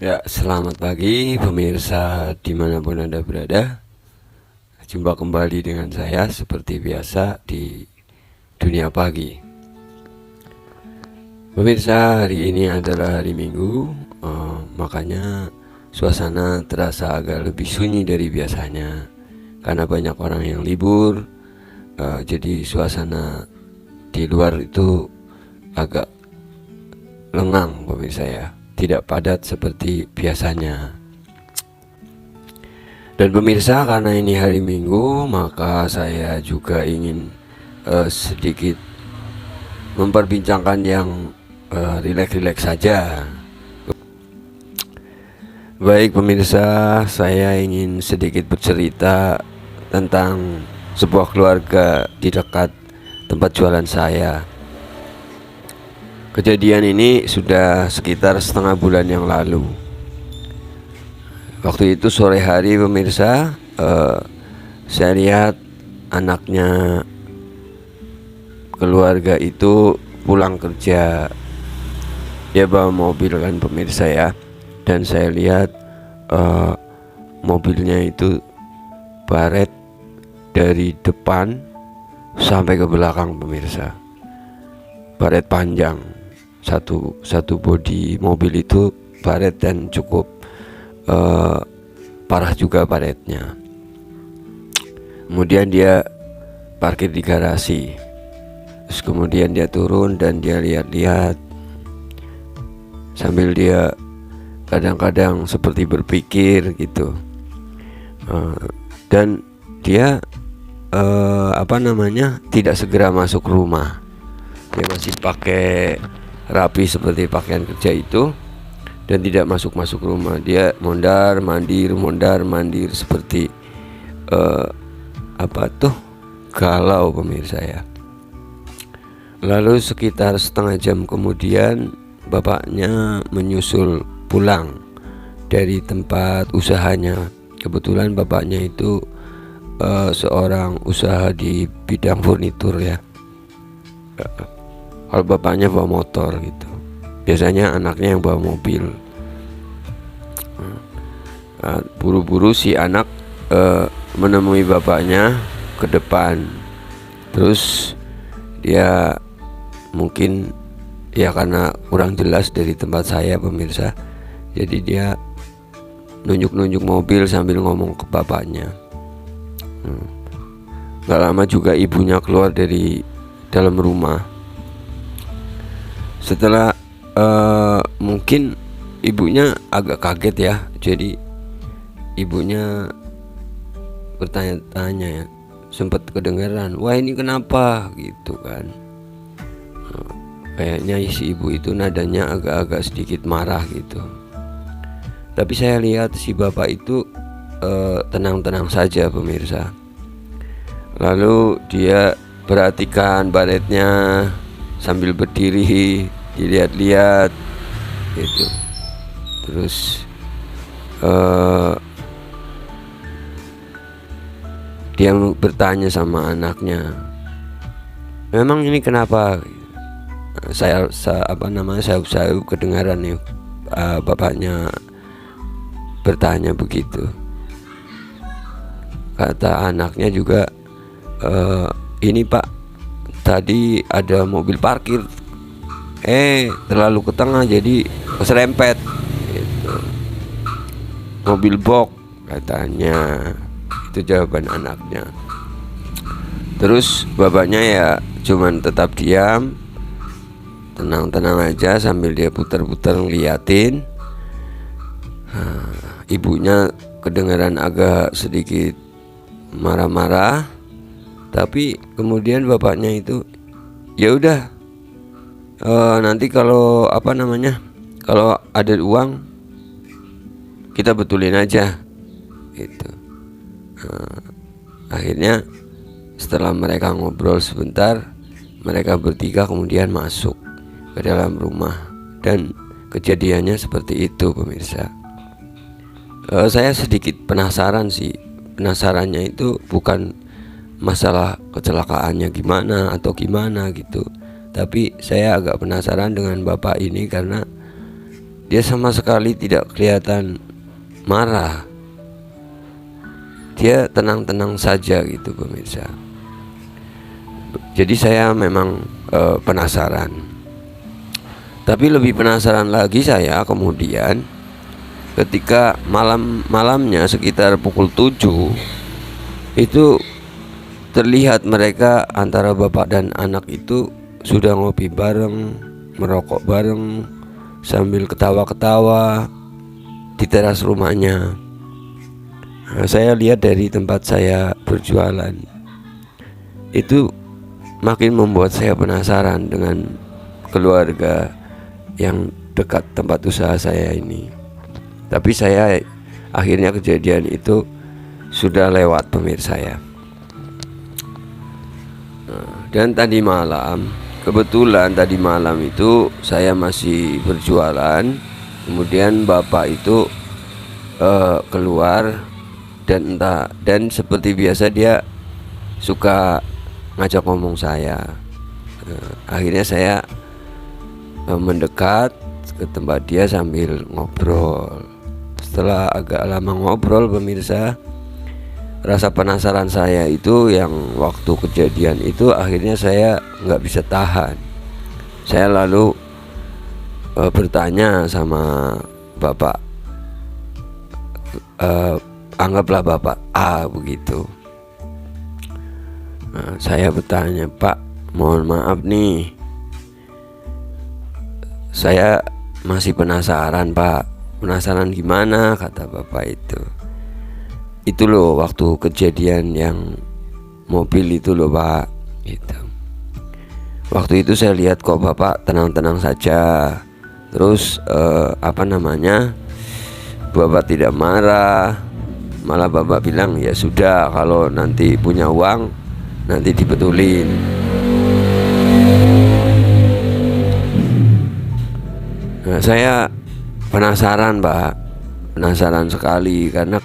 Ya, selamat pagi pemirsa dimanapun Anda berada. Jumpa kembali dengan saya seperti biasa di Dunia Pagi. Pemirsa, hari ini adalah hari Minggu, makanya suasana terasa agak lebih sunyi dari biasanya. Karena banyak orang yang libur, jadi suasana di luar itu agak lengang pemirsa ya, tidak padat seperti biasanya. Dan pemirsa, karena ini hari Minggu, maka saya juga ingin sedikit memperbincangkan yang rileks-rileks saja. Baik pemirsa, saya ingin sedikit bercerita tentang sebuah keluarga di dekat tempat jualan saya. Kejadian ini sudah sekitar setengah bulan yang lalu. Waktu itu sore hari pemirsa, saya lihat anaknya keluarga itu pulang kerja. Dia bawa mobil kan pemirsa ya. Dan saya lihat mobilnya itu baret dari depan sampai ke belakang pemirsa. Baret panjang, satu bodi mobil itu baret dan cukup parah juga baretnya. Kemudian dia parkir di garasi. Terus kemudian dia turun dan dia lihat-lihat sambil dia kadang-kadang seperti berpikir gitu. Dan dia tidak segera masuk rumah. Dia masih pakai rapi seperti pakaian kerja itu dan tidak masuk rumah. Dia mondar mandir seperti galau pemirsa ya. Lalu sekitar setengah jam kemudian bapaknya menyusul pulang dari tempat usahanya. Kebetulan bapaknya itu seorang usaha di bidang furnitur ya. Kalau bapaknya bawa motor gitu, biasanya anaknya yang bawa mobil. Buru-buru si anak menemui bapaknya ke depan. Terus dia mungkin ya karena kurang jelas dari tempat saya pemirsa, jadi dia nunjuk-nunjuk mobil sambil ngomong ke bapaknya. Gak lama juga ibunya keluar dari dalam rumah. Setelah mungkin ibunya agak kaget ya, jadi ibunya bertanya-tanya ya, sempat kedengaran, wah ini kenapa gitu kan. Kayaknya si ibu itu nadanya agak-agak sedikit marah gitu. Tapi saya lihat si bapak itu tenang-tenang saja pemirsa. Lalu dia perhatikan baretnya sambil berdiri, dilihat-lihat gitu. Terus dia bertanya sama anaknya, memang ini kenapa? Saya kedengaran nih bapaknya bertanya begitu. Kata anaknya juga, ini pak, tadi ada mobil parkir terlalu ke tengah jadi keserempet gitu. Mobil box katanya. Itu jawaban anaknya. Terus bapaknya ya cuman tetap diam, tenang-tenang aja sambil dia putar-putar ngeliatin. Ibunya kedengaran agak sedikit marah-marah, tapi kemudian bapaknya itu ya udah, nanti kalau kalau ada uang kita betulin aja gitu. Akhirnya setelah mereka ngobrol sebentar, mereka bertiga kemudian masuk ke dalam rumah dan kejadiannya seperti itu pemirsa. Saya sedikit penasaran sih. Penasarannya itu bukan masalah kecelakaannya gimana atau gimana gitu, tapi saya agak penasaran dengan bapak ini karena Dia sama sekali tidak kelihatan marah. Dia tenang-tenang saja gitu pemirsa. Jadi saya memang penasaran. Tapi lebih penasaran lagi saya kemudian ketika malamnya sekitar pukul 7 itu terlihat mereka antara bapak dan anak itu sudah ngopi bareng, merokok bareng, sambil ketawa-ketawa di teras rumahnya. Nah, saya lihat dari tempat saya berjualan, itu makin membuat saya penasaran dengan keluarga yang dekat tempat usaha saya ini. Tapi saya akhirnya kejadian itu sudah lewat pemirsa ya. Dan tadi malam, kebetulan tadi malam itu saya masih berjualan. Kemudian bapak itu keluar dan seperti biasa dia suka ngajak ngomong saya. Akhirnya saya mendekat ke tempat dia sambil ngobrol. Setelah agak lama ngobrol pemirsa, rasa penasaran saya itu yang waktu kejadian itu akhirnya saya nggak bisa tahan. Saya lalu bertanya sama bapak, anggaplah bapak A begitu. Nah, saya bertanya, Pak, mohon maaf nih, saya masih penasaran Pak. Penasaran gimana? Kata bapak itu loh waktu kejadian yang mobil itu loh Pak gitu. Waktu itu saya lihat kok bapak tenang-tenang saja. Terus bapak tidak marah. Malah bapak bilang ya sudah, kalau nanti punya uang nanti dibetulin. Nah, saya penasaran Pak, penasaran sekali karena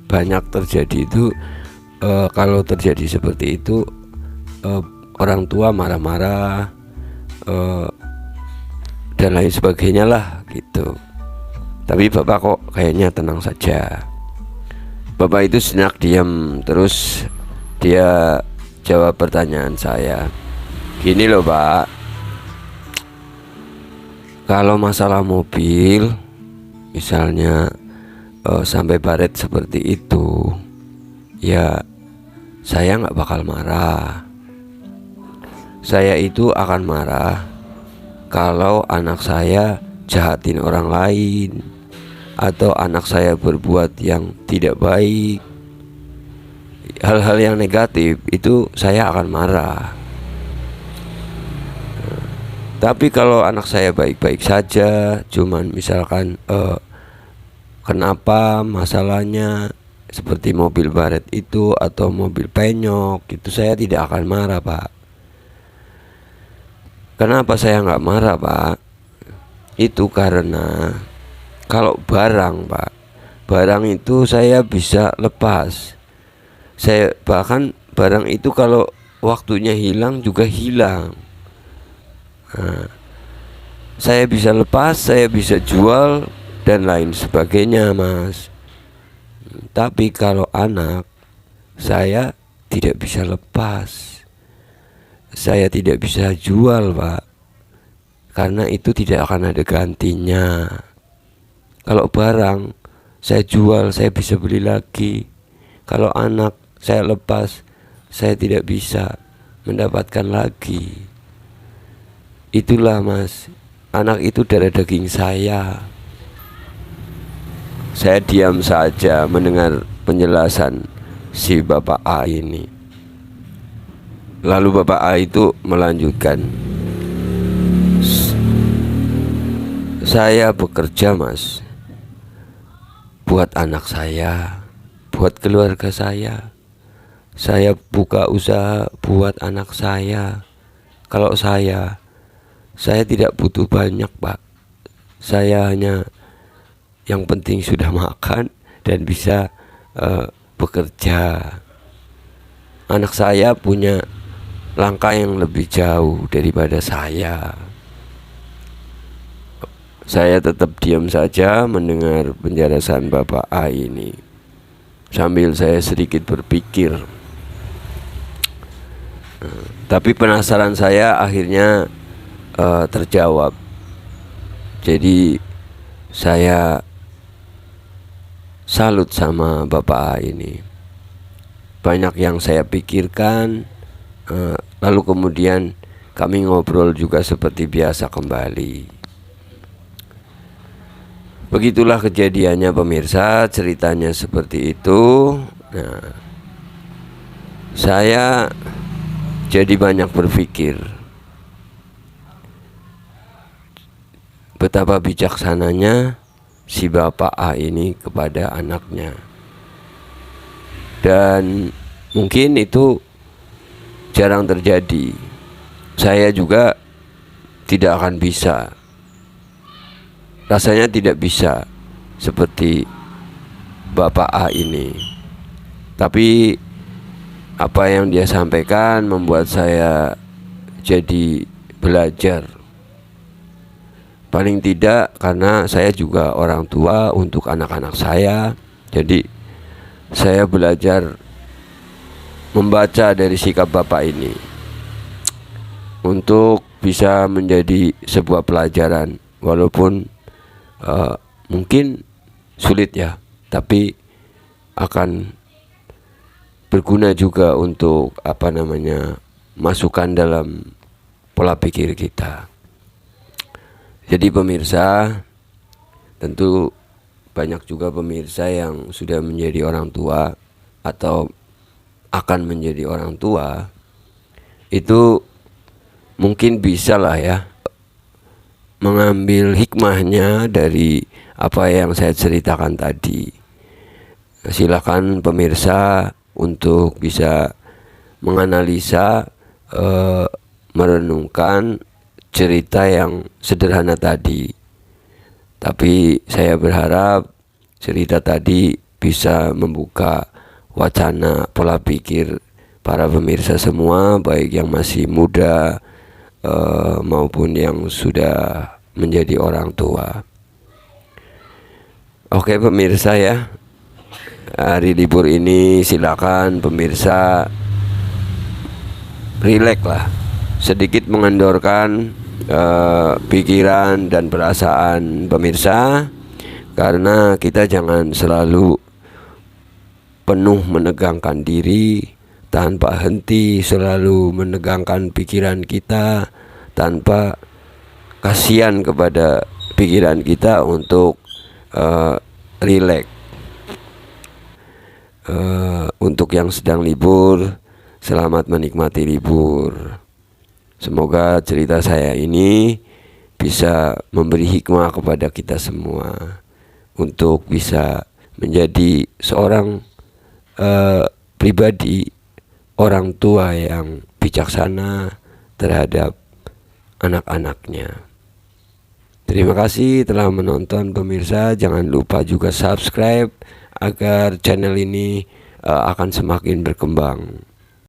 banyak terjadi itu kalau terjadi seperti itu orang tua marah-marah dan lain sebagainya lah gitu. Tapi bapak kok kayaknya tenang saja. Bapak itu sejenak diam, terus dia jawab pertanyaan saya. Gini loh Pak, kalau masalah mobil misalnya sampai baret seperti itu, ya saya nggak bakal marah. Saya itu akan marah kalau anak saya jahatin orang lain, atau anak saya berbuat yang tidak baik, hal-hal yang negatif, itu saya akan marah. Tapi kalau anak saya baik-baik saja, cuman misalkan kenapa masalahnya seperti mobil baret itu atau mobil penyok, itu saya tidak akan marah Pak. Kenapa saya nggak marah Pak? Itu karena kalau barang Pak, barang itu saya bisa lepas. Saya bahkan barang itu kalau waktunya hilang juga hilang. Nah, saya bisa lepas, saya bisa jual dan lain sebagainya Mas. Tapi kalau anak, saya tidak bisa lepas, saya tidak bisa jual Pak, karena itu tidak akan ada gantinya. Kalau barang saya jual, saya bisa beli lagi. Kalau anak saya lepas, saya tidak bisa mendapatkan lagi. Itulah Mas, anak itu darah daging saya. Saya diam saja mendengar penjelasan si Bapak A ini. Lalu Bapak A itu melanjutkan, saya bekerja Mas, buat anak saya, buat keluarga saya. Saya buka usaha buat anak saya. Kalau saya tidak butuh banyak Pak. Saya hanya yang penting sudah makan dan bisa bekerja. Anak saya punya langkah yang lebih jauh daripada saya. saya tetap diam saja mendengar penjelasan Bapak A ini, sambil saya sedikit berpikir. Tapi penasaran saya akhirnya terjawab. Jadi saya salut sama Bapak A ini. Banyak yang saya pikirkan, lalu kemudian kami ngobrol juga seperti biasa kembali. Begitulah kejadiannya pemirsa, ceritanya seperti itu. Nah, saya jadi banyak berpikir betapa bijaksananya si Bapak A ini kepada anaknya. Dan mungkin itu jarang terjadi. Saya juga tidak akan bisa, rasanya tidak bisa seperti Bapak A ini. Tapi apa yang dia sampaikan membuat saya jadi belajar. Paling tidak karena saya juga orang tua untuk anak-anak saya. Jadi saya belajar membaca dari sikap Bapak ini untuk bisa menjadi sebuah pelajaran. Walaupun mungkin sulit ya, tapi akan berguna juga untuk masukan dalam pola pikir kita. Jadi pemirsa, tentu banyak juga pemirsa yang sudah menjadi orang tua atau akan menjadi orang tua, itu mungkin bisa lah ya mengambil hikmahnya dari apa yang saya ceritakan tadi. Silakan pemirsa untuk bisa menganalisa, merenungkan cerita yang sederhana tadi. Tapi saya berharap cerita tadi bisa membuka wacana pola pikir para pemirsa semua, baik yang masih muda maupun yang sudah menjadi orang tua. Oke pemirsa ya, hari libur ini silakan pemirsa rileks lah, sedikit mengendorkan pikiran dan perasaan pemirsa, karena kita jangan selalu penuh menegangkan diri tanpa henti, selalu menegangkan pikiran kita tanpa kasihan kepada pikiran kita untuk rileks. Untuk yang sedang libur, selamat menikmati libur. Semoga cerita saya ini bisa memberi hikmah kepada kita semua untuk bisa menjadi seorang pribadi, orang tua yang bijaksana terhadap anak-anaknya. Terima kasih telah menonton pemirsa. Jangan lupa juga subscribe agar channel ini akan semakin berkembang.